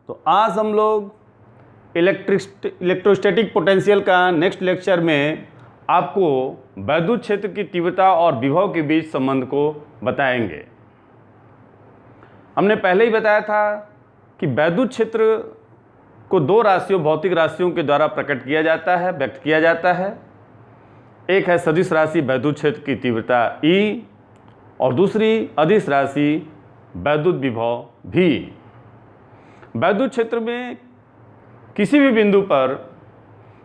तो आज हम लोग इलेक्ट्रोस्टैटिक पोटेंशियल का नेक्स्ट लेक्चर में आपको वैद्युत क्षेत्र की तीव्रता और विभव के बीच संबंध को बताएंगे। हमने पहले ही बताया था कि वैद्युत क्षेत्र को दो राशियों, भौतिक राशियों के द्वारा प्रकट किया जाता है, व्यक्त किया जाता है। एक है सदिश राशि वैद्युत क्षेत्र की तीव्रता E और दूसरी अदिश राशि वैद्युत विभव V। वैद्युत क्षेत्र में किसी भी बिंदु पर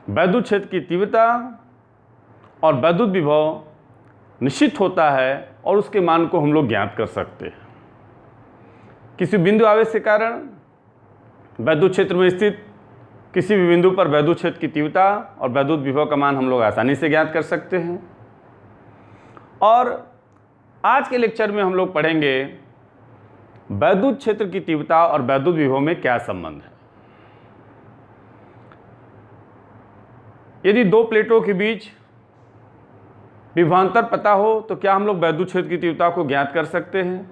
वैद्युत क्षेत्र की तीव्रता और वैद्युत विभव निश्चित होता है और उसके मान को हम लोग ज्ञात कर सकते हैं। किसी बिंदु आवेश के कारण वैद्युत क्षेत्र में स्थित किसी भी बिंदु पर वैद्युत क्षेत्र की तीव्रता और वैद्युत विभव का मान हम लोग आसानी से ज्ञात कर सकते हैं। और आज के लेक्चर में हम लोग पढ़ेंगे वैद्युत क्षेत्र की तीव्रता और वैद्युत विभव में क्या संबंध है। यदि दो प्लेटों के बीच विभवांतर पता हो तो क्या हम लोग वैद्युत क्षेत्र की तीव्रता को ज्ञात कर सकते हैं,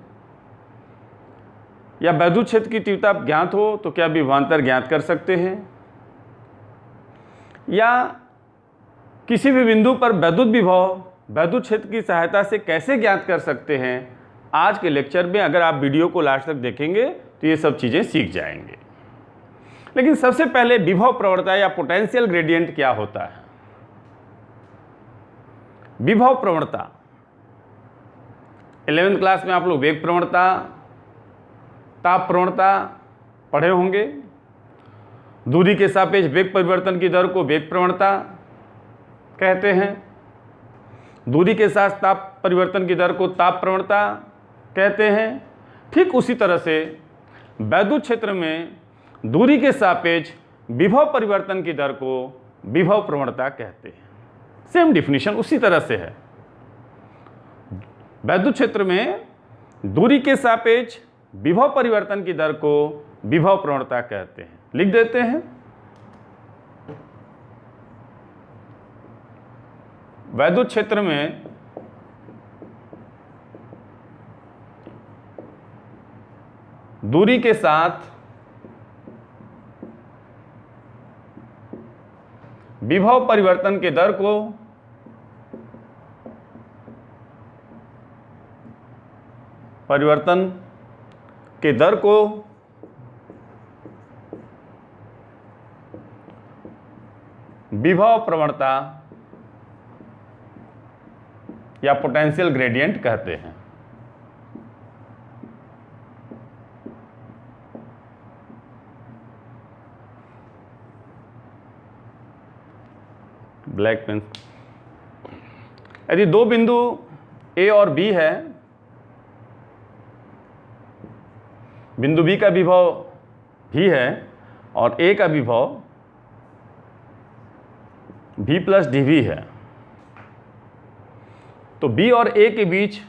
या वैद्युत क्षेत्र की तीव्रता ज्ञात हो तो क्या विभवांतर ज्ञात कर सकते हैं, या किसी भी बिंदु पर वैद्युत विभव वैद्युत क्षेत्र की सहायता से कैसे ज्ञात कर सकते हैं। आज के लेक्चर में अगर आप वीडियो को लास्ट तक देखेंगे तो ये सब चीज़ें सीख जाएंगे। लेकिन सबसे पहले विभव प्रवणता या पोटेंशियल ग्रेडियंट क्या होता है। विभव प्रवणता 11वीं क्लास में आप लोग वेग प्रवणता, ताप प्रवणता पढ़े होंगे। दूरी के सापेक्ष वेग परिवर्तन की दर को वेग प्रवणता कहते हैं। दूरी के साथ ताप परिवर्तन की दर को ताप प्रवणता कहते हैं। ठीक उसी तरह से वैद्युत क्षेत्र में दूरी के सापेक्ष विभव परिवर्तन की दर को विभव प्रवणता कहते हैं। सेम डिफिनीशन उसी तरह से है। वैद्युत क्षेत्र में दूरी के सापेक्ष विभव परिवर्तन की दर को विभव प्रवणता कहते हैं। लिख देते हैं। वैद्युत क्षेत्र में दूरी के साथ विभव परिवर्तन के दर को विभव प्रवणता या पोटेंशियल ग्रेडियंट कहते हैं। Black pen. यदि दो बिंदु A और B है, बिंदु B का विभव V है और A का विभव V प्लस dV है, तो B और A के बीच,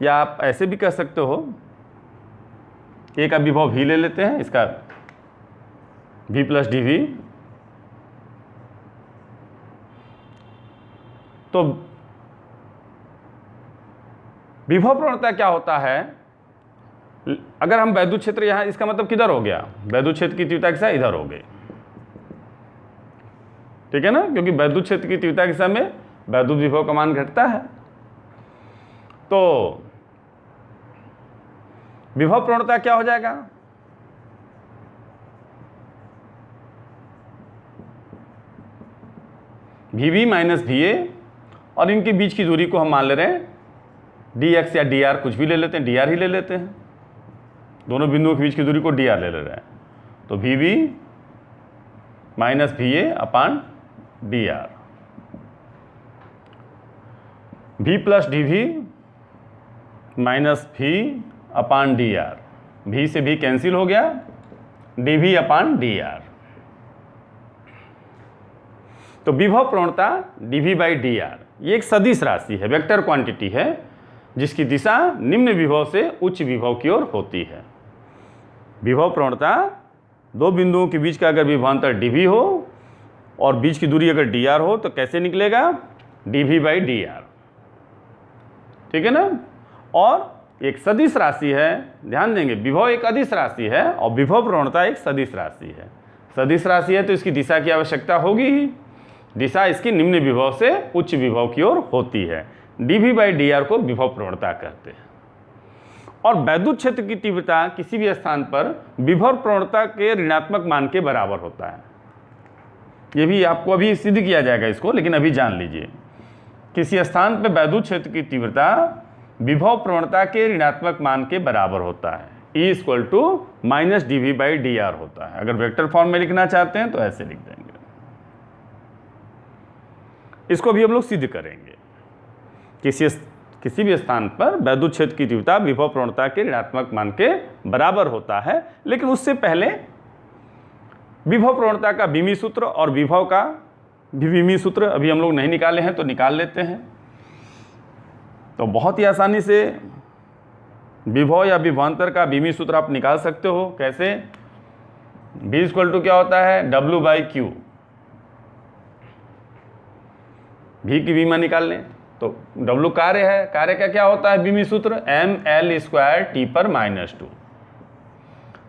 या आप ऐसे भी कह सकते हो, A का विभव V ले लेते हैं, इसका V प्लस dV, तो विभव प्रवणता क्या होता है। अगर हम वैद्युत क्षेत्र यहाँ, इसका मतलब किधर हो गया, वैद्युत क्षेत्र की तीव्रता के साथ इधर हो गई, ठीक है ना, क्योंकि वैद्युत क्षेत्र की तीव्रता के समय वैद्युत विभव का मान घटता है। तो विभव प्रवणता क्या हो जाएगा, VV माइनस VA, और इनके बीच की दूरी को हम मान ले रहे हैं dx या dr, कुछ भी ले लेते हैं, dr ही ले लेते हैं। दोनों बिंदुओं के बीच की दूरी को dr ले रहे हैं, तो VV माइनस VA अपान dr। V plus dV minus V अपान dr, V से V कैंसिल हो गया, dV अपान dr। तो विभव प्रवणता dV बाई dr ये एक सदिश राशि है, वेक्टर क्वांटिटी है, जिसकी दिशा निम्न विभव से उच्च विभव की ओर होती है। विभव प्रवणता दो बिंदुओं के बीच का अगर विभवांतर dV हो और बीच की दूरी अगर dr हो तो कैसे निकलेगा, dV बाई dr, ठीक है ना। और एक सदिश राशि है, ध्यान देंगे, विभव एक अदिश राशि है और विभव प्रवणता एक सदिश राशि है। सदिश राशि है तो इसकी दिशा की आवश्यकता होगी ही, दिशा इसकी निम्न विभव से उच्च विभव की ओर होती है। dV/dr को विभव प्रवणता कहते हैं। और वैद्युत क्षेत्र की तीव्रता किसी भी स्थान पर विभव प्रवणता के ऋणात्मक मान के बराबर होता है। ये भी आपको अभी सिद्ध किया जाएगा इसको, लेकिन अभी जान लीजिए, किसी स्थान पर वैद्युत क्षेत्र की तीव्रता विभव प्रवणता के ऋणात्मक मान के बराबर होता है। E = -dV/dr होता है। अगर वेक्टर फॉर्म में लिखना चाहते हैं तो ऐसे लिख देंगे। इसको भी हम लोग सिद्ध करेंगे। किसी भी स्थान पर वैद्युत क्षेत्र की तीव्रता विभव प्रवणता के ऋणात्मक मान के बराबर होता है, लेकिन उससे पहले विभव प्रवणता का विमी सूत्र और विभव का विमी सूत्र अभी हम लोग नहीं निकाले हैं तो निकाल लेते हैं। तो बहुत ही आसानी से विभव या विभवांतर का विमी सूत्र आप निकाल सकते हो। कैसे? V = क्या होता है? W/Q। V की विमा निकाल लें तो W कार्य है, कार्य का क्या होता है विमी सूत्र? mL² T/-2।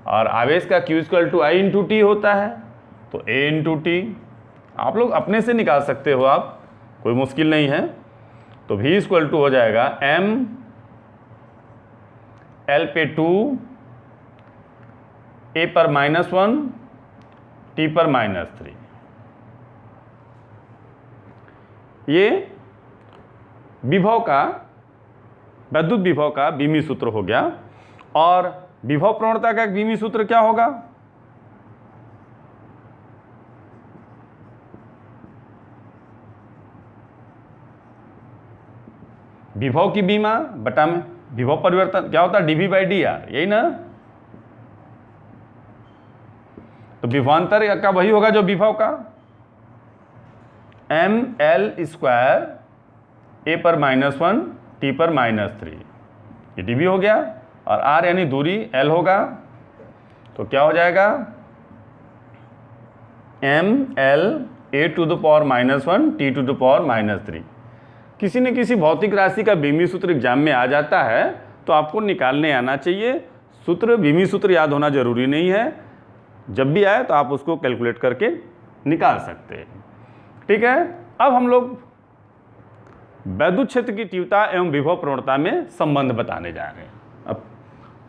और आवेश का Q = I × T होता है, तो A × T आप लोग अपने से निकाल सकते हो, आप कोई मुश्किल नहीं है। तो V = हो जाएगा mL/2 A/-1 T/-3। ये विभव का, वैद्युत विभव का विमी सूत्र हो गया। और विभव प्रवणता का विमी सूत्र क्या होगा? विभव की बीमा बटा में विभव परिवर्तन क्या होता है? dV/dr, यही ना। तो विभवांतर का वही होगा जो विभव का, mL² A/-1 T/-3, ये dV हो गया। और r यानी दूरी L होगा, तो क्या हो जाएगा? mL A⁻⁻1 T⁻⁻3। किसी न किसी भौतिक राशि का विमी सूत्र एग्जाम में आ जाता है तो आपको निकालने आना चाहिए। सूत्र, विमी सूत्र याद होना जरूरी नहीं है, जब भी आए तो आप उसको कैलकुलेट करके निकाल सकते हैं। ठीक है, अब हम लोग वैद्युत क्षेत्र की तीव्रता एवं विभव प्रवणता में संबंध बताने जा रहे हैं। अब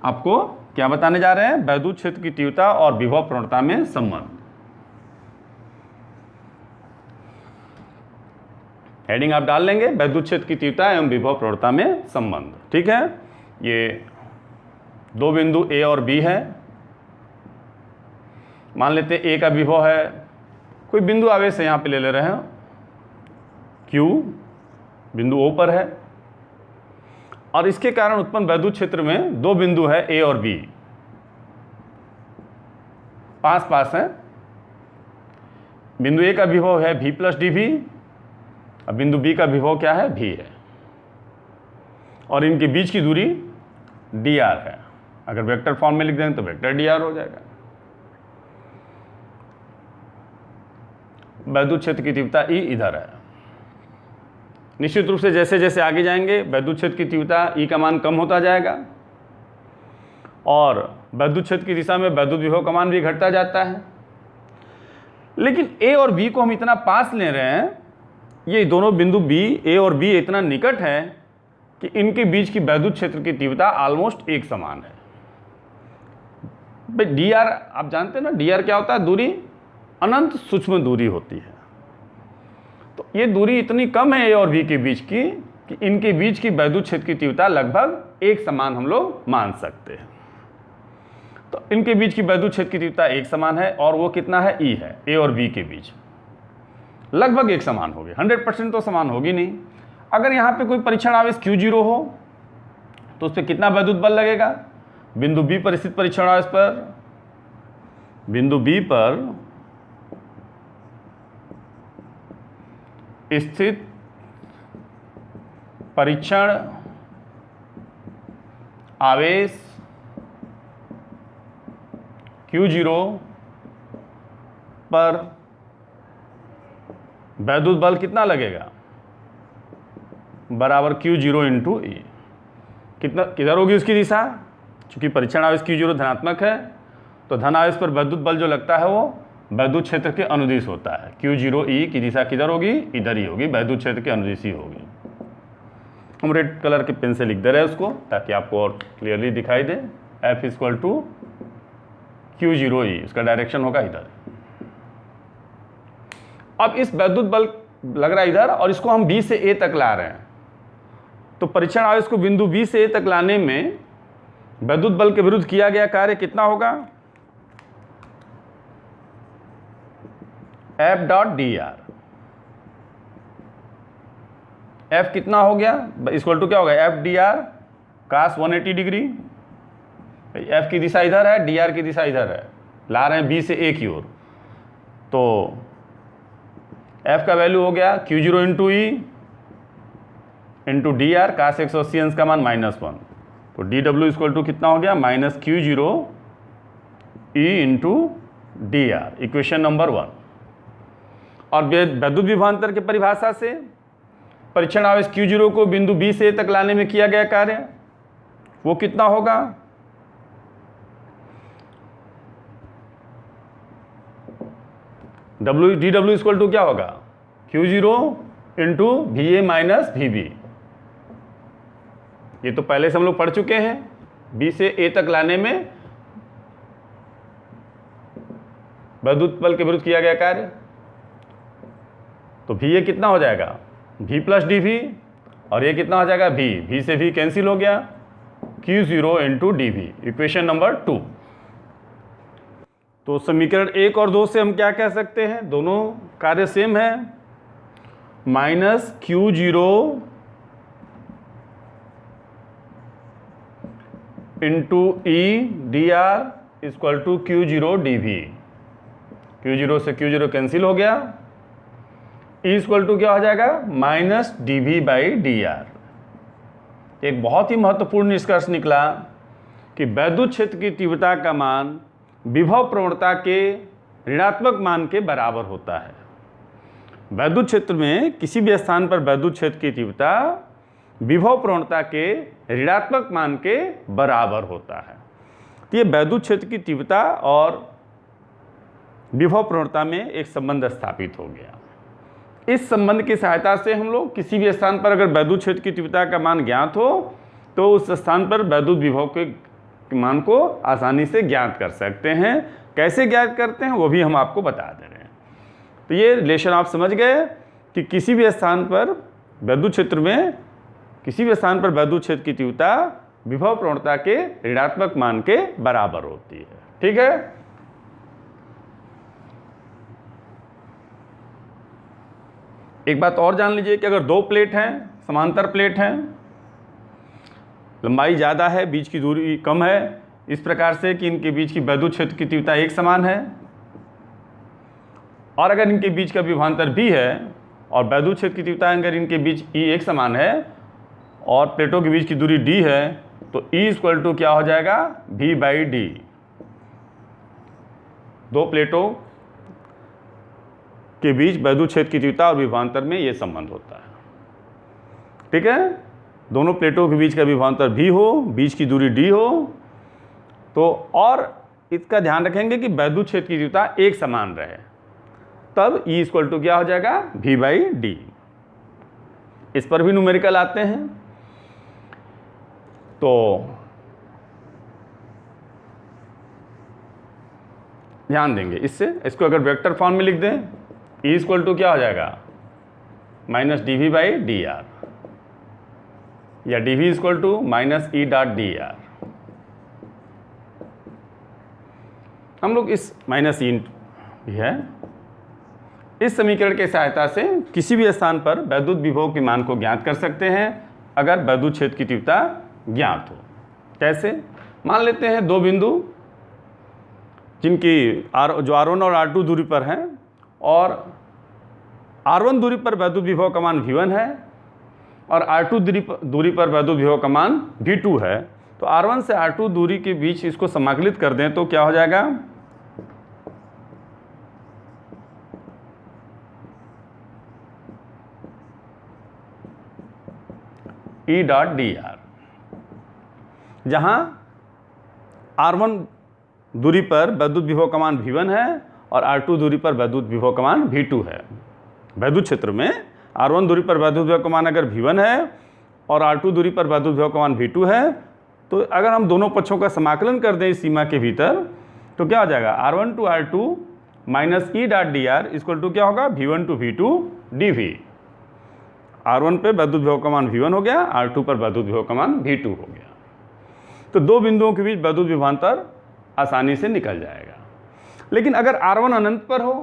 आपको क्या बताने जा रहे हैं? वैद्युत क्षेत्र की तीव्रता और विभव प्रवणता में संबंध। हेडिंग आप डाल लेंगे, वैद्युत क्षेत्र की तीव्रता एवं विभव प्रवणता में संबंध। ठीक है, ये दो बिंदु A और B है। मान लेते हैं A का विभव है, कोई बिंदु आवेश यहाँ पे ले रहे हैं, Q बिंदु O पर है, और इसके कारण उत्पन्न वैद्युत क्षेत्र में दो बिंदु है A और B, पास पास है। बिंदु A का विभव है V + dV, अब बिंदु B का विभव क्या है? V है, और इनके बीच की दूरी dr है। अगर वेक्टर फॉर्म में लिख दें तो वेक्टर dr हो जाएगा। वैद्युत क्षेत्र की तीव्रता E इधर है। निश्चित रूप से जैसे जैसे आगे जाएंगे वैद्युत क्षेत्र की तीव्रता E का मान कम होता जाएगा, और वैद्युत क्षेत्र की दिशा में वैद्युत विभव का मान भी घटता जाता है। लेकिन A और B को हम इतना पास ले रहे हैं, ये दोनों बिंदु A और B इतना निकट है कि इनके बीच की वैद्युत क्षेत्र की तीव्रता ऑलमोस्ट एक समान है। भाई dr आप जानते हैं ना, dr क्या होता है? दूरी, अनंत सूक्ष्म दूरी होती है। तो ये दूरी इतनी कम है A और B के बीच की कि इनके बीच की वैद्युत क्षेत्र की तीव्रता लगभग एक समान हम लोग मान सकते हैं। तो इनके बीच की वैद्युत क्षेत्र की तीव्रता एक समान है, और वो कितना है? E है। A और B के बीच लगभग एक समान होगी, 100% तो समान होगी नहीं। अगर यहाँ पे कोई परीक्षण आवेश Q0 हो तो उस पर कितना वैद्युत बल लगेगा? बिंदु B पर स्थित परीक्षण आवेश पर, बिंदु B पर स्थित परीक्षण आवेश Q0 पर वैद्युत बल कितना लगेगा? बराबर Q0 × E। कितना किधर होगी उसकी दिशा, चूंकि परीक्षण आवेश Q0 धनात्मक है तो धन आवेश पर वैद्युत बल जो लगता है वो वैद्युत क्षेत्र के अनुदिश होता है। Q0e की दिशा किधर होगी, इधर ही होगी, वैद्युत क्षेत्र के अनुदिश ही होगी। हम रेड कलर के पेन से लिख दे रहे हैं उसको ताकि आपको और क्लियरली दिखाई दे। F इक्वल टू Q0e, उसका डायरेक्शन होगा इधर। अब इस वैद्युत बल लग रहा है इधर और इसको हम B से A तक ला रहे हैं, तो परीक्षण आवेश को बिंदु B से A तक लाने में वैद्युत बल के विरुद्ध किया गया कार्य कितना होगा, F dot D are. F कितना हो गया, इक्वल टू क्या होगा, F D r cos 180 degree. F की दिशा इधर है, डी आर की दिशा इधर है, ला रहे हैं B से A की ओर, तो F का वैल्यू हो गया Q0 into e into d r cos 180 अंश का मान -1, तो डी डब्ल्यू इक्वल टू कितना हो गया -Q0 E into d are, equation number 1। और वैद्युत विभवांतर की परिभाषा से परीक्षण आवेश Q0 को बिंदु B से A तक लाने में किया गया कार्य वो कितना होगा, डी डब्ल्यू इक्वल टू क्या होगा Q0 into VA minus VB। ये तो पहले से हम लोग पढ़ चुके हैं, B से A तक लाने में वैद्युत बल के विरुद्ध किया गया कार्य, तो VA कितना हो जाएगा V प्लस DV, और ये कितना हो जाएगा V से V कैंसिल हो गया, Q0 into DV, equation number 2। तो समीकरण 1 और 2 से हम क्या कह सकते हैं, दोनों कार्य सेम है, -Q0 into E D R equal to Q0 DV। Q0 से Q0 कैंसिल हो गया, E इक्वल टू क्या हो जाएगा -dV बाई डी आर। एक बहुत ही महत्वपूर्ण निष्कर्ष निकला कि वैद्युत क्षेत्र की तीव्रता का मान विभव प्रवणता के ऋणात्मक मान के बराबर होता है। वैद्युत क्षेत्र में किसी भी स्थान पर वैद्युत क्षेत्र की तीव्रता विभव प्रवणता के ऋणात्मक मान के बराबर होता है। तो ये वैद्युत क्षेत्र की तीव्रता और विभव प्रवणता में एक संबंध स्थापित हो गया। इस संबंध की सहायता से हम लोग किसी भी स्थान पर अगर वैद्युत क्षेत्र की तीव्रता का मान ज्ञात हो तो उस स्थान पर वैद्युत विभव के मान को आसानी से ज्ञात कर सकते हैं। कैसे ज्ञात करते हैं वो भी हम आपको बता दे रहे हैं। तो ये रिलेशन आप समझ गए कि किसी भी स्थान पर वैद्युत क्षेत्र में किसी भी स्थान पर वैद्युत क्षेत्र की तीव्रता विभव प्रवणता के ऋणात्मक मान के बराबर होती है। ठीक है, एक बात और जान लीजिए कि अगर दो प्लेट हैं, समांतर प्लेट हैं, लंबाई ज़्यादा है, बीच की दूरी कम है, इस प्रकार से कि इनके बीच की वैद्युत क्षेत्र की तीव्रता एक समान है, और अगर इनके बीच का विभवांतर भी है और वैद्युत क्षेत्र की तीव्रता अगर इनके बीच E एक समान है और प्लेटों के बीच की दूरी D है, तो E इक्वल टू क्या हो जाएगा V बाई डी। दो प्लेटों के बीच वैद्युत क्षेत्र की तीव्रता और विभवांतर में ये संबंध होता है। ठीक है, दोनों प्लेटों के बीच का विभवांतर V हो, बीच की दूरी D हो, तो और इसका ध्यान रखेंगे कि वैद्युत क्षेत्र की तीव्रता एक समान रहे, तब E इक्वल टू क्या हो जाएगा V बाई डी। इस पर भी न्यूमेरिकल आते हैं, तो ध्यान देंगे इससे। इसको अगर वेक्टर फॉर्म में लिख दें, E इक्वल टू क्या हो जाएगा -dV बाई डी आर, या dV equal to -E dot D R. हम लोग इस -E भी है, इस समीकरण के सहायता से किसी भी स्थान पर वैद्युत विभव के मान को ज्ञात कर सकते हैं अगर वैद्युत क्षेत्र की तीव्रता ज्ञात हो। कैसे, मान लेते हैं दो बिंदु जिनकी जो R1 और R2 दूरी पर हैं, और R1 दूरी पर वैद्युत विभव का मान V1 है और R2 दूरी पर वैद्युत विभव का मान V2 है। तो R1 से R2 दूरी के बीच इसको समाकलित कर दें तो क्या हो जाएगा E डॉट डी आर। जहाँ R1 दूरी पर वैद्युत विभव का मान V1 है और R2 दूरी पर वैद्युत विभव का मान V2 है। वैद्युत क्षेत्र में R1 दूरी पर वैद्युत विभव का मान अगर V1 है और R2 दूरी पर वैद्युत विभव का मान V2 है, तो अगर हम दोनों पक्षों का समाकलन कर दें इस सीमा के भीतर तो क्या हो जाएगा, R1 to R2 minus E dot D R equal to क्या होगा, V1 to V2 dV। R1 पे वैद्युत विभव का मान V1 हो गया, R2 पर वैद्युत विभव का मान V2 हो गया। तो दो बिंदुओं के बीच वैद्युत विभवांतर आसानी से निकल जाएगा। लेकिन अगर R1 अनंत पर हो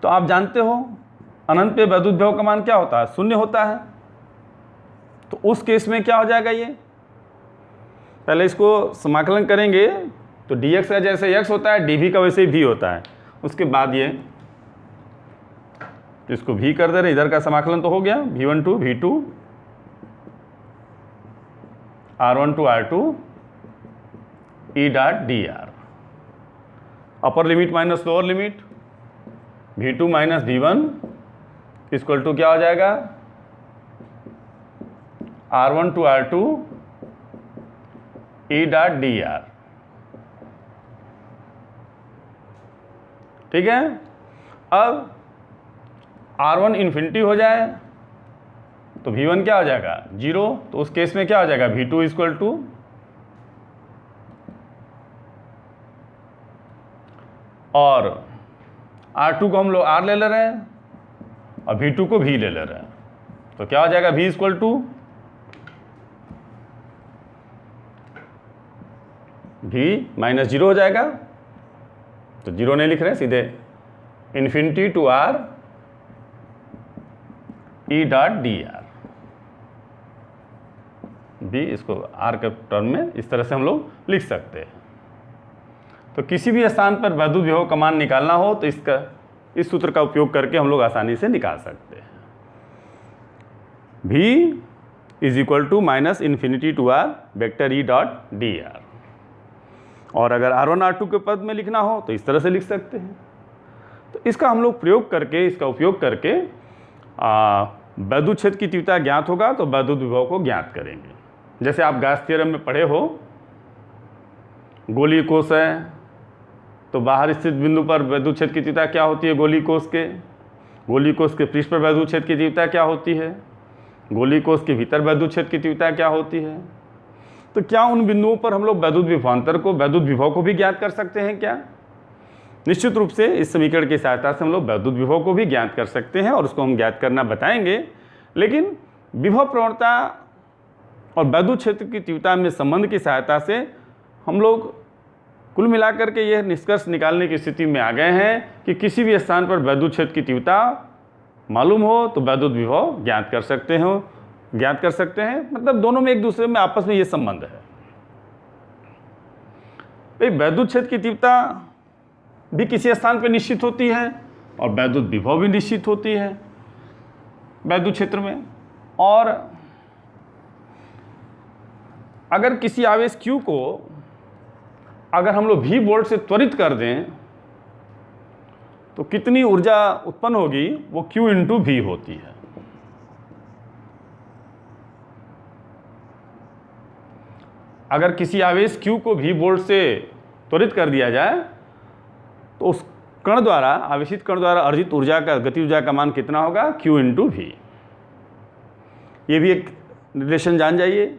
तो आप जानते हो अनंत पे वैद्युत विभव का मान क्या होता है, शून्य होता है। तो उस केस में क्या हो जाएगा, ये पहले इसको समाकलन करेंगे तो dx का जैसे x होता है dv का वैसे ही v होता है। उसके बाद ये इसको v कर दे रहे, इधर का समाकलन तो हो गया, v1 to v2 R1 to R2 E dot D R, upper limit minus lower limit v2 minus v1 equal to क्या हो जाएगा, R1 to R2 E dot D R. ठीक है। अब R1 इन्फिनिटी हो जाए तो V1 क्या हो जाएगा, 0। तो उस केस में क्या हो जाएगा, V2 इक्वल टू और R2 को हम लोग R ले रहे हैं और V2 को V ले रहे हैं, तो क्या हो जाएगा, V equal to V minus 0 हो जाएगा। तो 0 नहीं लिख रहे हैं, सीधे infinity to R E dot D R भी, इसको R के टर्म में इस तरह से हम लोग लिख सकते हैं। तो किसी भी स्थान पर वैद्युत विभव का मान निकालना हो तो इस सूत्र का उपयोग करके हम लोग आसानी से निकाल सकते हैं। V is equal to minus infinity to R vector E dot D R. और अगर R1 R2 के पद में लिखना हो तो इस तरह से लिख सकते हैं। तो इसका हम लोग प्रयोग करके, इसका उपयोग करके वैद्युत क्षेत्र की तीव्रता ज्ञात होगा तो वैद्युत विभव को ज्ञात करेंगे। जैसे आप गॉस थ्योरम में पढ़े हो, गोलीय कोश है तो बाहर स्थित बिंदु पर वैद्युत क्षेत्र की तीव्रता क्या होती है, गोलीय कोश के पृष्ठ पर वैद्युत क्षेत्र की तीव्रता क्या होती है, गोलीय कोश के भीतर वैद्युत क्षेत्र की तीव्रता क्या होती है। तो क्या उन बिंदुओं पर हम लोग वैद्युत विभवांतर को, वैद्युत विभव को भी ज्ञात कर सकते हैं क्या? निश्चित रूप से इस समीकरण की सहायता से हम लोग वैद्युत विभव को भी ज्ञात कर सकते हैं और उसको हम ज्ञात करना बताएंगे। लेकिन विभव प्रवणता और वैद्युत क्षेत्र की तीव्रता में संबंध की सहायता से हम लोग कुल मिलाकर के यह निष्कर्ष निकालने की स्थिति में आ गए हैं कि किसी भी स्थान पर वैद्युत क्षेत्र की तीव्रता मालूम हो तो वैद्युत विभव ज्ञात कर सकते हैं। मतलब दोनों में एक दूसरे में आपस में ये संबंध है। भाई वैद्युत क्षेत्र की तीव्रता भी किसी स्थान पर निश्चित होती है और वैद्युत विभव भी निश्चित होती है वैद्युत क्षेत्र में। और अगर किसी आवेश Q को अगर हम लोग V वोल्ट से त्वरित कर दें तो कितनी ऊर्जा उत्पन्न होगी, वो Q इंटू V होती है। अगर किसी आवेश Q को V वोल्ट से त्वरित कर दिया जाए तो उस कण द्वारा, आवेशित कण द्वारा अर्जित ऊर्जा का, गति ऊर्जा का मान कितना होगा, Q इंटू V। ये भी एक रिलेशन जान जाइए,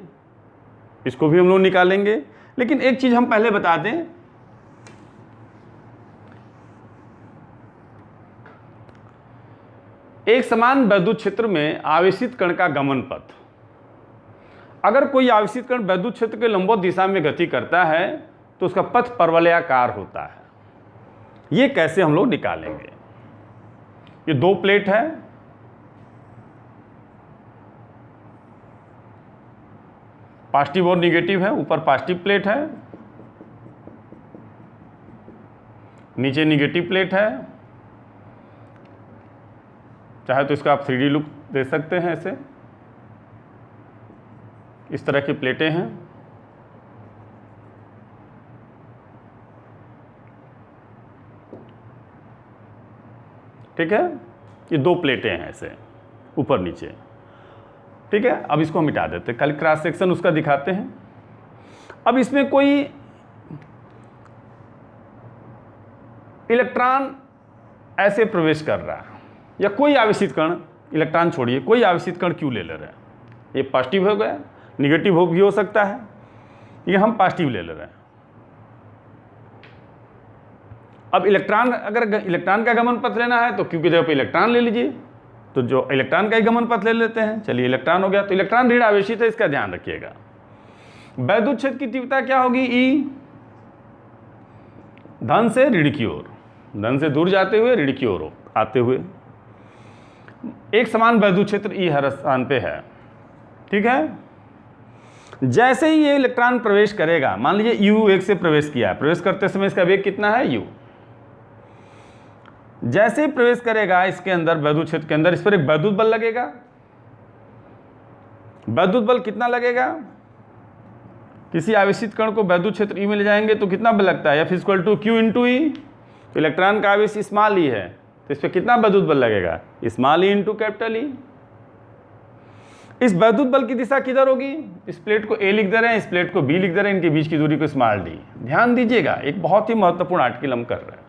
इसको भी हम लोग निकालेंगे। लेकिन एक चीज हम पहले बता दें, एक समान वैद्युत क्षेत्र में आवेशित कण का गमन पथ, अगर कोई आवेशित कण वैद्युत क्षेत्र के लंबवत दिशा में गति करता है तो उसका पथ परवलयाकार होता है। ये कैसे हम लोग निकालेंगे? ये दो प्लेट है, पॉजिटिव और निगेटिव है। ऊपर पॉजिटिव प्लेट है, नीचे निगेटिव प्लेट है। चाहे तो इसका आप 3D लुक दे सकते हैं। ऐसे इस तरह की प्लेटें हैं। ठीक है, ये दो प्लेटें हैं ऐसे ऊपर नीचे। ठीक है, अब इसको मिटा देते हैं, खाली क्रॉस सेक्शन उसका दिखाते हैं। अब इसमें कोई इलेक्ट्रॉन ऐसे प्रवेश कर रहा है या कोई आवेशित कण, इलेक्ट्रॉन छोड़िए, कोई आवेशित कण क्यों ले रहे हैं, ये पॉजिटिव हो गया, निगेटिव भी हो सकता है, ये हम पॉजिटिव ले रहे हैं। अब इलेक्ट्रॉन, अगर इलेक्ट्रॉन का गमन पथ लेना है तो क्यू की जगह पे इलेक्ट्रॉन ले लीजिए, तो जो इलेक्ट्रॉन का ही गमन पथ ले लेते हैं। चलिए इलेक्ट्रॉन हो गया, तो इलेक्ट्रॉन ऋण आवेशित है, इसका ध्यान रखिएगा। वैद्युत क्षेत्र की तीव्रता क्या होगी, ई, धन से ऋण की ओर, धन से दूर जाते हुए ऋण की ओर आते हुए। एक समान वैद्युत क्षेत्र ई हर स्थान पे है, ठीक है। जैसे ही ये इलेक्ट्रॉन प्रवेश करेगा, मान लीजिए यू वेग से प्रवेश किया, प्रवेश करते समय इसका वेग कितना है, यू। जैसे ही प्रवेश करेगा इसके अंदर, वैद्युत क्षेत्र के अंदर, इस पर एक वैद्युत बल लगेगा। वैद्युत बल कितना लगेगा, किसी आवेशित कण को वैद्युत क्षेत्र ई में ले जाएंगे तो कितना बल लगता है, F = Q × E। तो इलेक्ट्रॉन का आवेश स्मॉल ई है, तो इस पर कितना वैद्युत बल लगेगा, स्मॉल ई × कैपिटल ई। इस वैद्युत बल की दिशा किधर होगी, इस प्लेट को A लिख दे रहे हैं, इस प्लेट को B लिख दे रहे हैं, इनके बीच की दूरी को स्मॉल d। ध्यान दीजिएगा, एक बहुत ही महत्वपूर्ण आर्टिकल हम कर रहे हैं।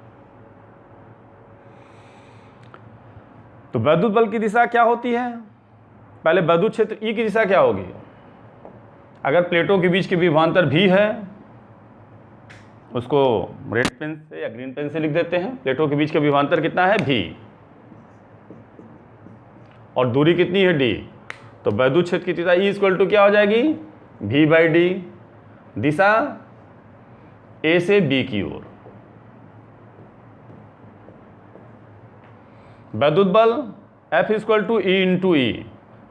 तो वैद्युत बल की दिशा क्या होती है, पहले वैद्युत क्षेत्र E की दिशा क्या होगी, अगर प्लेटों के बीच की विभवांतर V है, उसको रेड पेन से या ग्रीन पेन से लिख देते हैं। प्लेटों के बीच का विभवांतर कितना है, V, और दूरी कितनी है, D। तो वैद्युत क्षेत्र की दिशा E = क्या हो जाएगी, V/D, दिशा A से B की ओर। वैद्युत बल F = E × E,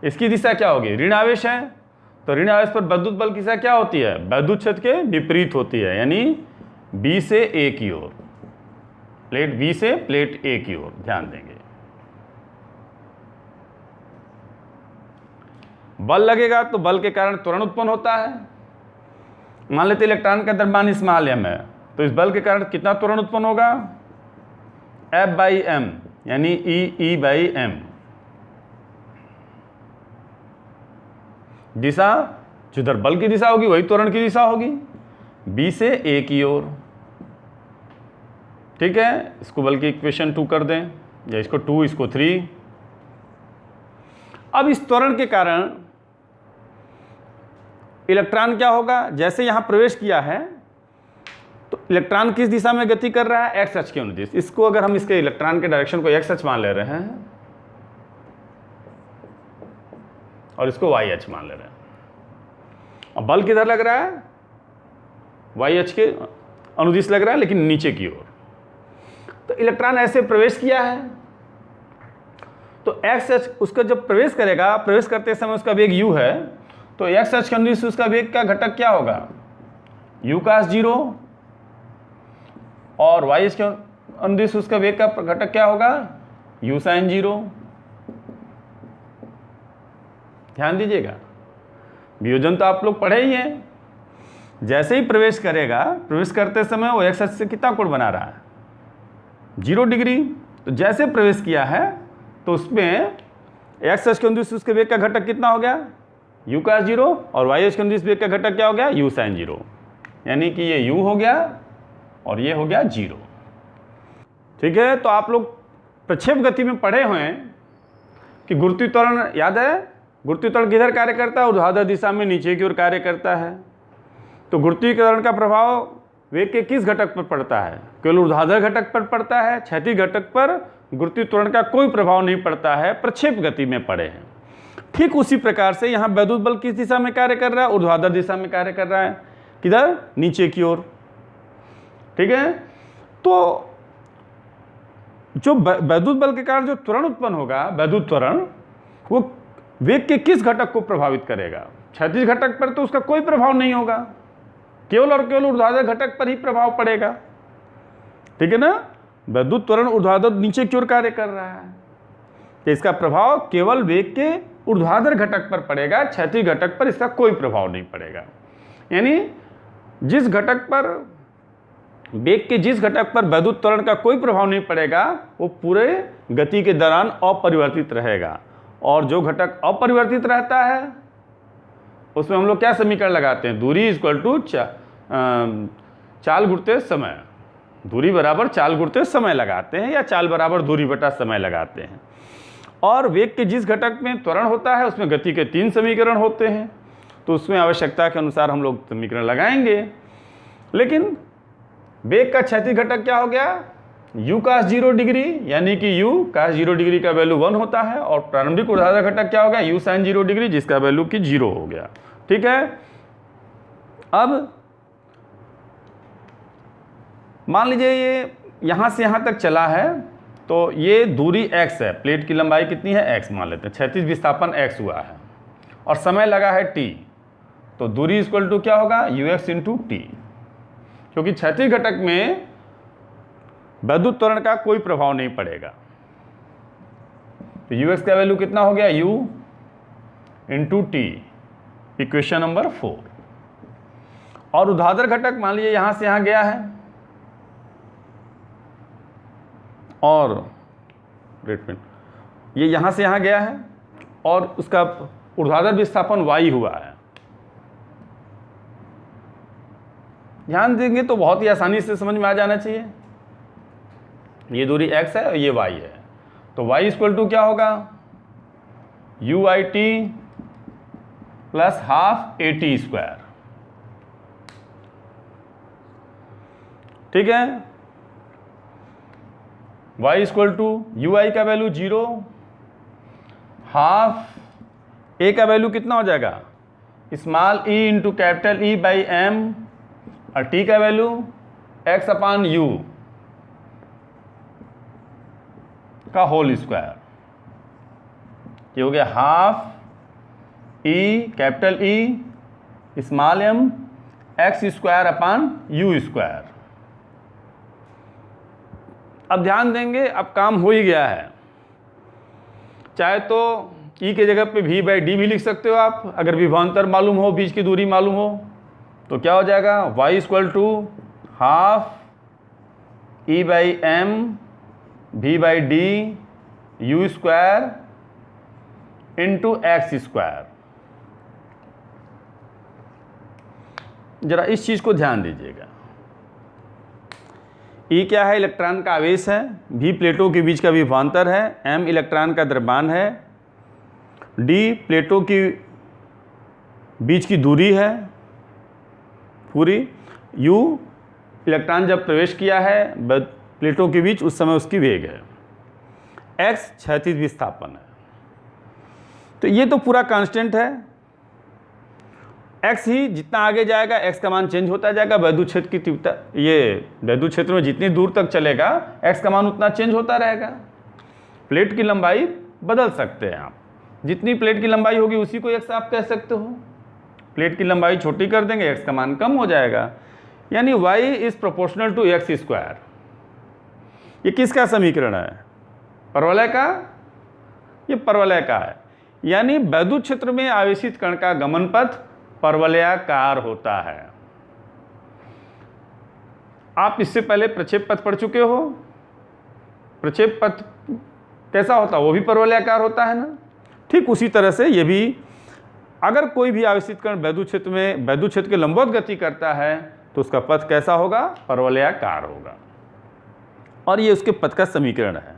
इसकी दिशा क्या होगी, ऋण आवेश है, तो ऋण आवेश पर वैद्युत बल की दिशा क्या होती है, वैद्युत क्षेत्र के विपरीत होती है, यानी B से A की ओर, प्लेट B से प्लेट A की ओर। ध्यान देंगे, बल लगेगा तो बल के कारण त्वरण उत्पन्न होता है। मान लेते इलेक्ट्रॉन का द्रव्यमान स्मॉल m है, तो इस बल के कारण कितना त्वरण उत्पन्न होगा, F/m, यानी E/m। दिशा, जिधर बल की दिशा होगी वही त्वरण की दिशा होगी, B से A की ओर। ठीक है, इसको बल की इक्वेशन 2 कर दें, या इसको 2, इसको 3। अब इस त्वरण के कारण इलेक्ट्रॉन क्या होगा, जैसे यहां प्रवेश किया है तो इलेक्ट्रॉन किस दिशा में गति कर रहा है, एक्स अक्ष के अनुदिश। इसको अगर हम इसके इलेक्ट्रॉन के डायरेक्शन को एक्स अक्ष मान ले रहे हैं और इसको वाई अक्ष मान ले रहे हैं, और बल किधर लग रहा है, वाई अक्ष के अनुदिश लग रहा है, लेकिन नीचे की ओर। तो इलेक्ट्रॉन ऐसे प्रवेश किया है, तो एक्स अक्ष उसका जब प्रवेश करेगा, प्रवेश करते समय उसका वेग u है, तो एक्स अक्ष के अनुदिश उसका वेग का घटक क्या होगा, u cos 0, और वाई अक्ष के अनुदिश उसका वेग का घटक क्या होगा, u sin 0। ध्यान दीजिएगा, वियोजन तो आप लोग पढ़े ही हैं। जैसे ही प्रवेश करेगा, प्रवेश करते समय वो एक्स अक्ष से कितना कोण बना रहा है, 0 डिग्री। तो जैसे प्रवेश किया है तो उसमें एक्स अक्ष के अनुदिश उसके वेग का घटक कितना हो गया, u cos 0, और वाई अक्ष के अनुदिश वेग का घटक क्या हो गया, u sin 0, यानी कि ये u हो गया और ये हो गया 0। ठीक है, तो आप लोग प्रक्षेप गति में पढ़े हुए हैं कि गुरुत्वीय त्वरण याद है, गुरुत्वीय त्वरण किधर कार्य करता है, ऊर्ध्वाधर दिशा में नीचे की ओर कार्य करता है। तो गुरुत्वीय त्वरण का प्रभाव वेग के किस घटक पर पड़ता है, केवल ऊर्ध्वाधर घटक पर पड़ता है, क्षैतिज घटक पर गुरुत्वीय त्वरण का कोई प्रभाव नहीं पड़ता है, प्रक्षेप गति में पड़े हैं। ठीक उसी प्रकार से यहाँ वैद्युत बल किस दिशा में कार्य कर रहा है, ऊर्ध्वाधर दिशा में कार्य कर रहा है, किधर, नीचे की ओर। ठीक है, तो जो वैद्युत बल के कारण जो त्वरण उत्पन्न होगा, वैद्युत त्वरण, वो वेग के किस घटक को प्रभावित करेगा, क्षैतिज घटक पर तो उसका कोई प्रभाव नहीं होगा, केवल और केवल ऊर्ध्वाधर घटक पर ही प्रभाव पड़ेगा। ठीक है ना, वैद्युत त्वरण ऊर्ध्वाधर नीचे की ओर कार्य कर रहा है, तो इसका प्रभाव केवल वेग के ऊर्ध्वाधर घटक पर पड़ेगा, क्षैतिज घटक पर इसका कोई प्रभाव नहीं पड़ेगा। यानी जिस घटक पर, वेग के जिस घटक पर वैद्युत त्वरण का कोई प्रभाव नहीं पड़ेगा, वो पूरे गति के दौरान अपरिवर्तित रहेगा, और जो घटक अपरिवर्तित रहता है उसमें हम लोग क्या समीकरण लगाते हैं, दूरी इक्वल टू चाल गुणित समय, दूरी बराबर चाल गुणित समय लगाते हैं या चाल बराबर दूरी बटा समय लगाते हैं। और वेग के जिस घटक में त्वरण होता है उसमें गति के 3 समीकरण होते हैं, तो उसमें आवश्यकता के अनुसार हम लोग समीकरण लगाएंगे। लेकिन वेग का क्षैतिज घटक क्या हो गया, u cos 0 डिग्री, यानी कि u cos 0 डिग्री का वैल्यू 1 होता है, और प्रारंभिक ऊर्ध्वाधर घटक क्या हो गया, u sin 0 डिग्री, जिसका वैल्यू कि 0 हो गया। ठीक है, अब मान लीजिए ये यहाँ से यहाँ तक चला है, तो ये दूरी x है, प्लेट की लंबाई कितनी है, x मान लेते हैं, क्षैतिज विस्थापन x हुआ है और समय लगा है t, तो दूरी इक्वल टू क्या होगा, ux इंटू टी, क्योंकि क्षैतिज घटक में वैद्युत त्वरण का कोई प्रभाव नहीं पड़ेगा। तो ux का वैल्यू कितना हो गया, u into T, equation number 4। और ऊर्ध्वाधर घटक मान लीजिए यहां से यहां गया है और ये यहां से यहां गया है और उसका ऊर्ध्वाधर विस्थापन y हुआ है। ध्यान देंगे तो बहुत ही आसानी से समझ में आ जाना चाहिए, ये दूरी x है और ये y है, तो y इक्वल टू क्या होगा, u I T plus half A T square. ठीक है, y इक्वल टू यू आई का वैल्यू 0, हाफ a का वैल्यू कितना हो जाएगा, small e into capital E by m, और t का वैल्यू x अपान u का होल स्क्वायर। ये हो गया half E capital E small m x square upon u square. अब ध्यान देंगे, अब काम हो ही गया है, चाहे तो E के जगह पे v बाई डी भी लिख सकते हो आप, अगर विभवांतर मालूम हो, बीच की दूरी मालूम हो, तो क्या हो जाएगा, y equal to half e by m v by D U square into X square. जरा इस चीज को ध्यान दीजिएगा, E क्या है, इलेक्ट्रॉन का आवेश है, V प्लेटों के बीच का विभवांतर है, M इलेक्ट्रॉन का द्रव्यमान है, D प्लेटों की बीच की दूरी है पूरी, U इलेक्ट्रॉन जब प्रवेश किया है प्लेटों के बीच उस समय उसकी वेग है, X क्षैतिज विस्थापन है। तो ये तो पूरा कांस्टेंट है, x ही जितना आगे जाएगा x का मान चेंज होता जाएगा, वैद्युत क्षेत्र की तीव्रता, ये वैद्युत क्षेत्र में जितनी दूर तक चलेगा x का मान उतना चेंज होता रहेगा। प्लेट की लंबाई बदल सकते हैं आप, जितनी प्लेट की लंबाई होगी उसी को x आप कह सकते हो, प्लेट की लंबाई छोटी कर देंगे x का मान कम हो जाएगा, यानी y is proportional to x square. ये किसका समीकरण है, परवलय का, ये परवलय का है, यानी वैद्युत क्षेत्र में आवेशित कण का गमन पथ परवलयाकार होता है। आप इससे पहले प्रक्षेप पथ पढ़ चुके हो, प्रक्षेप पथ कैसा होता है, वो भी परवलयाकार होता है ना। ठीक उसी तरह से ये भी, अगर कोई भी आवेशित कण वैद्युत क्षेत्र में वैद्युत क्षेत्र के लंबवत गति करता है तो उसका पथ कैसा होगा, परवलयाकार होगा, और ये उसके पथ का समीकरण है।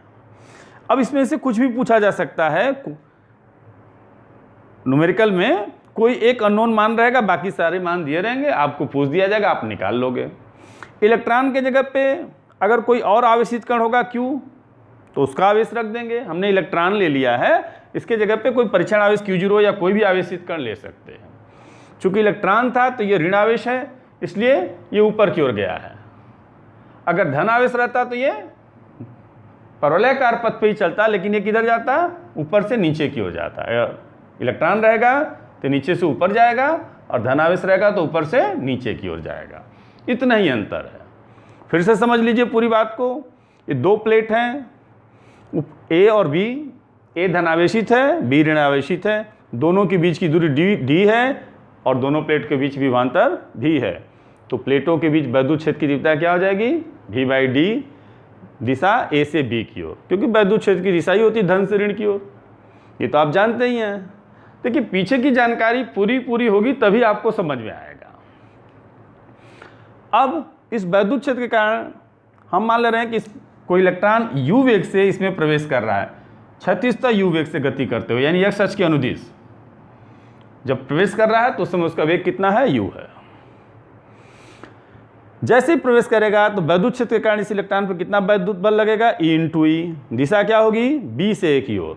अब इसमें से कुछ भी पूछा जा सकता है, न्यूमेरिकल में कोई एक अननोन मान रहेगा, बाकी सारे मान दिए रहेंगे, आपको पूछ दिया जाएगा, आप निकाल लोगे। इलेक्ट्रॉन के जगह पे अगर कोई और आवेशित कण होगा Q, तो उसका आवेश रख देंगे, हमने इलेक्ट्रॉन ले लिया है, इसके जगह पे कोई परीक्षण आवेश Q0 या कोई भी आवेशित कण ले सकते हैं। चूंकि इलेक्ट्रॉन था तो ये ऋण आवेश है, इसलिए ये ऊपर की ओर गया है। अगर धन आवेश रहता तो ये परवलयाकार पथ पे ही चलता, लेकिन ये किधर जाता, ऊपर से नीचे की ओर जाता है। इलेक्ट्रॉन रहेगा तो नीचे से ऊपर जाएगा, और धन आवेश रहेगा तो ऊपर से नीचे की ओर जाएगा, इतना ही अंतर है। फिर से समझ लीजिए पूरी बात को, ये दो प्लेट हैं A और B, A धनावेशित है, B ऋणावेशित है, दोनों के बीच की दूरी D है और दोनों प्लेट के बीच विभवांतर V है, तो प्लेटों के बीच वैद्युत क्षेत्र की तीव्रता क्या हो जाएगी, V by D, Disha A से B की ओर, क्योंकि वैद्युत क्षेत्र की दिशा ही होती है धन से ऋण की ओर। ये तो आप जानते ही हैं। देखिए पीछे की जानकारी पूरी होगी तभी आपको समझ में आएगा। अब इस वैद्युत क्षेत्र के कारण हम मान ले रहे हैं कि कोई इलेक्ट्रॉन u वेग से इसमें प्रवेश कर रहा है, क्षैतिजता u वेग से गति करते हुए, यानी x अक्ष के अनुदिश जब प्रवेश कर रहा है तो उस समय उसका वेग कितना है, u है। जैसे ही प्रवेश करेगा तो वैद्युत क्षेत्र के कारण इस इलेक्ट्रॉन पर कितना वैद्युत बल लगेगा, E × E। दिशा क्या होगी, B से A की ओर,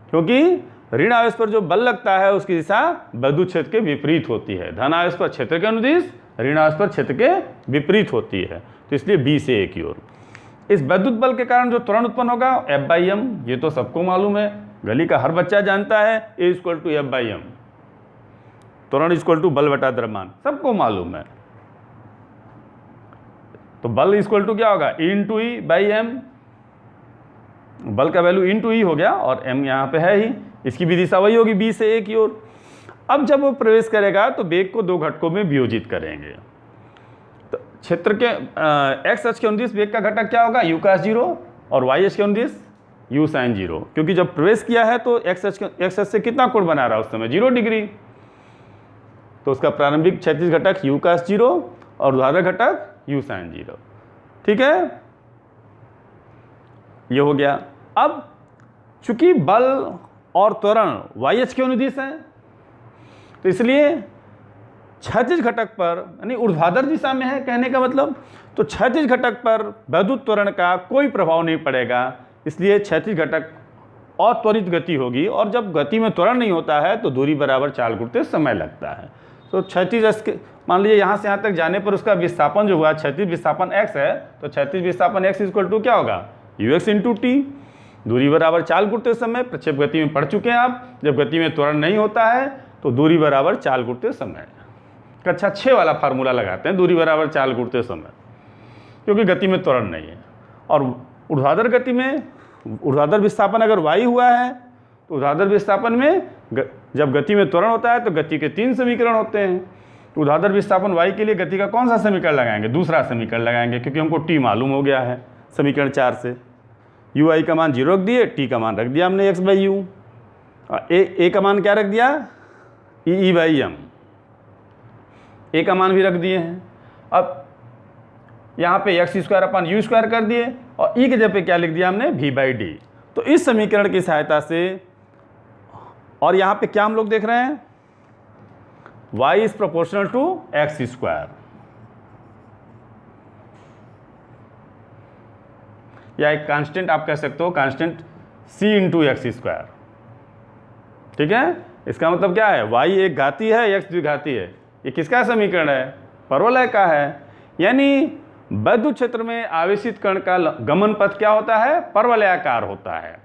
क्योंकि ऋण आवेश पर जो बल लगता है उसकी दिशा वैद्युत क्षेत्र के विपरीत होती है। धन आवेश पर क्षेत्र के अनुदिश, ऋण आवेश पर क्षेत्र के विपरीत होती है, तो इसलिए B से A की ओर। इस वैद्युत बल के कारण जो त्वरण उत्पन्न होगा F/m, ये तो सबको मालूम है, गली का हर बच्चा जानता है, A = F/m, त्वरण = बल बटा द्रव्यमान, सबको मालूम है। तो बल इक्वल क्या होगा, E × E/m, बल का वैल्यू E × E हो गया और m यहाँ पे है ही, इसकी भी दिशा वही होगी B से A की ओर। अब जब वो प्रवेश करेगा तो वेग को दो घटकों में वियोजित करेंगे। तो क्षेत्र के x अक्ष के अनुदिश वेग का घटक क्या होगा, u cos 0, और y अक्ष के अनुदिश u sin 0, क्योंकि जब प्रवेश किया है तो x अक्ष से कितना कोण बना रहा है उस समय, 0 डिग्री। तो उसका प्रारंभिक क्षैतिज घटक u cos 0 और ऊर्ध्वाधर घटक u sin 0। ठीक है, ये हो गया। अब चूंकि बल और त्वरण y अक्ष के अनुदिश है तो इसलिए क्षैतिज घटक पर, यानी ऊर्ध्वाधर दिशा में है कहने का मतलब, तो क्षैतिज घटक पर वैद्युत त्वरण का कोई प्रभाव नहीं पड़ेगा, इसलिए क्षैतिज घटक अत्वरित गति होगी। और जब गति में त्वरण नहीं होता है तो दूरी बराबर चाल घूरते समय लगता है। तो क्षैतिज अक्ष के, मान लीजिए यहाँ से यहाँ तक जाने पर उसका विस्थापन जो हुआ, क्षैतिज विस्थापन x है, तो क्षैतिज विस्थापन x = क्या होगा, ux × t। दूरी बराबर चाल घूरते समय, प्रक्षेप गति में पढ़ चुके हैं आप, जब गति में त्वरण नहीं होता है तो दूरी बराबर चाल घूरते समय। कक्षा 6 वाला फार्मूला लगाते हैं, दूरी बराबर चाल घूरते समय, क्योंकि गति में त्वरण नहीं है। और ऊर्ध्वाधर गति में, ऊर्ध्वाधर विस्थापन अगर y हुआ है तो ऊर्ध्वाधर विस्थापन में जब गति में त्वरण होता है तो गति के 3 समीकरण होते हैं। ऊर्ध्वाधर विस्थापन y के लिए गति का कौन सा समीकरण लगाएंगे, दूसरा समीकरण लगाएंगे, क्योंकि हमको t मालूम हो गया है समीकरण 4 से। ui का मान 0 रख दिए, t का मान रख दिया हमने x/u, और a का मान क्या रख दिया, E/m, a का मान भी रख दिए हैं। अब यहाँ पे x² / u² कर दिए और e के जगह पे क्या लिख दिया हमने, v/d। तो इस समीकरण की सहायता से, और यहाँ पे क्या हम लोग देख रहे हैं, y is proportional to x², या एक कांस्टेंट आप कह सकते हो, कांस्टेंट c × x²। ठीक है, इसका मतलब क्या है, y एक घाती है, x द्विघाती है। ये किसका समीकरण है, परवलय का है। यानी वैद्युत क्षेत्र में आवेशित कण का गमन पथ क्या होता है, परवलयाकार होता है,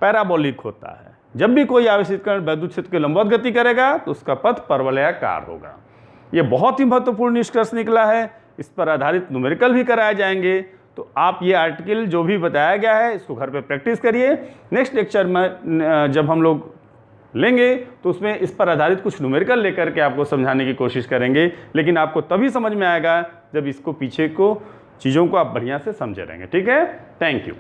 पैराबोलिक होता है। जब भी कोई आवेशित कण वैद्युत क्षेत्र के लंबवत गति करेगा तो उसका पथ परवलयाकार होगा। ये बहुत ही महत्वपूर्ण निष्कर्ष निकला है, इस पर आधारित न्यूमेरिकल भी कराए जाएंगे। तो आप ये आर्टिकल जो भी बताया गया है इसको घर पे प्रैक्टिस करिए। नेक्स्ट लेक्चर में जब हम लोग लेंगे तो उसमें इस पर आधारित कुछ न्यूमेरिकल लेकर के आपको समझाने की कोशिश करेंगे, लेकिन आपको तभी समझ में आएगा जब इसको पीछे को चीज़ों को आप बढ़िया से समझे रहेंगे। ठीक है, थैंक यू।